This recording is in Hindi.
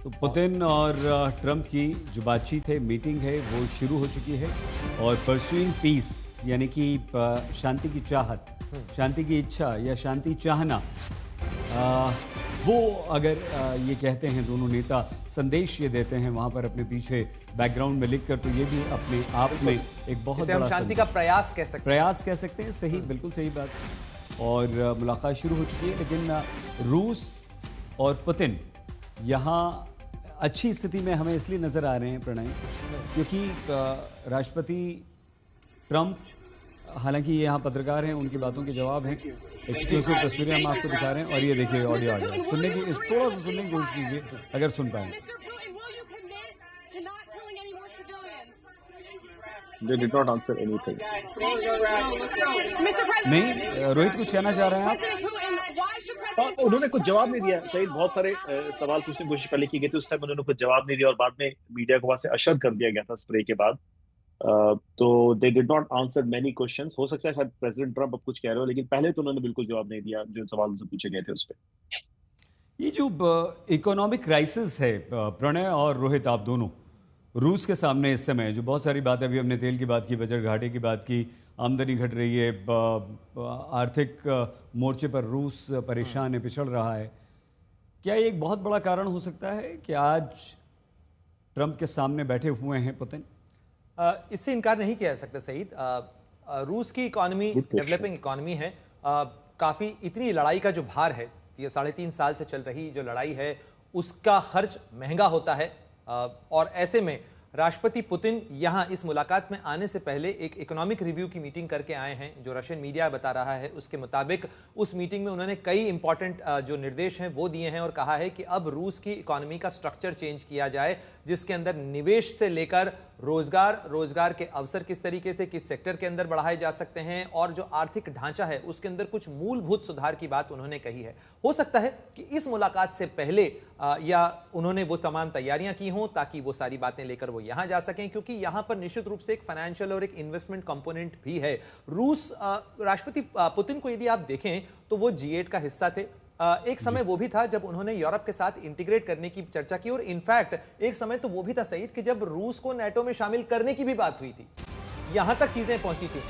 तो पुतिन और ट्रंप की जो बातचीत है, मीटिंग है, वो शुरू हो चुकी है। और परस्यूइंग पीस यानी कि शांति की चाहत, शांति की इच्छा या शांति चाहना, वो अगर ये कहते हैं दोनों नेता, संदेश ये देते हैं वहाँ पर अपने पीछे बैकग्राउंड में लिखकर, तो ये भी अपने आप में एक बहुत बड़ा शांति का प्रयास कह सकते हैं। सही, बिल्कुल सही बात। और मुलाकात शुरू हो चुकी है, लेकिन रूस और पुतिन यहाँ अच्छी स्थिति में हमें इसलिए नजर आ रहे हैं प्रणय, क्योंकि राष्ट्रपति ट्रंप, हालांकि ये यहाँ पत्रकार हैं, उनकी बातों के जवाब हैं, एक्सक्लूसिव तस्वीरें हम आपको दिखा रहे हैं। और ये देखिए ऑडियो आ गया, सुनने की थोड़ा सा सुनने की कोशिश कीजिए अगर सुन पाए। They did not answer anything. नहीं, रोहित कुछ कहना चाह रहे हैं आप? और उन्होंने कुछ जवाब नहीं दिया। सही, बहुत सारे सवाल पूछने की कोशिश पहले की गई थी, उस टाइम उन्होंने कुछ जवाब नहीं दिया और बाद में मीडिया को वहां से अशर कर दिया गया था स्प्रे के बाद। तो they did not answer many questions. हो सकता है शायद प्रेसिडेंट ट्रंप अब कुछ कह रहे हो, लेकिन पहले तो उन्होंने बिल्कुल जवाब नहीं दिया जो सवाल उनसे पूछे गए थे उस पर। ये जो इकोनॉमिक क्राइसिस है प्रणय और रोहित, आप दोनों रूस के सामने इस समय जो बहुत सारी बातें, अभी हमने तेल की बात की, बजट घाटे की बात की, आमदनी घट रही है, आर्थिक मोर्चे पर रूस परेशान है, पिछड़ रहा है, क्या ये एक बहुत बड़ा कारण हो सकता है कि आज ट्रंप के सामने बैठे हुए हैं पुतिन? इससे इनकार नहीं किया जा सकता सईद। रूस की इकॉनमी डेवलपिंग इकॉनमी है। काफ़ी इतनी लड़ाई का जो भार है, ये 3.5 साल से चल रही जो लड़ाई है, उसका खर्च महंगा होता है। और ऐसे में राष्ट्रपति पुतिन यहाँ इस मुलाकात में आने से पहले एक इकोनॉमिक रिव्यू की मीटिंग करके आए हैं। जो रशियन मीडिया बता रहा है उसके मुताबिक उस मीटिंग में उन्होंने कई इंपॉर्टेंट जो निर्देश हैं वो दिए हैं और कहा है कि अब रूस की इकोनॉमी का स्ट्रक्चर चेंज किया जाए, जिसके अंदर निवेश से लेकर रोजगार के अवसर किस तरीके से किस सेक्टर के अंदर बढ़ाए जा सकते हैं, और जो आर्थिक ढांचा है उसके अंदर कुछ मूलभूत सुधार की बात उन्होंने कही है। हो सकता है कि इस मुलाकात से पहले या उन्होंने वो तमाम तैयारियां की हों ताकि वो सारी बातें लेकर वो यहां जा सकें, क्योंकि यहां पर निश्चित रूप से एक फाइनेंशियल और एक इन्वेस्टमेंट कंपोनेंट भी है। रूस राष्ट्रपति पुतिन को यदि आप देखें तो वो G8 का हिस्सा थे। एक समय वो भी था जब उन्होंने यूरोप के साथ इंटीग्रेट करने की चर्चा की, और इनफैक्ट एक समय तो वो भी था सईद कि जब रूस को नेटो में शामिल करने की भी बात हुई थी, यहां तक चीजें पहुंची थी।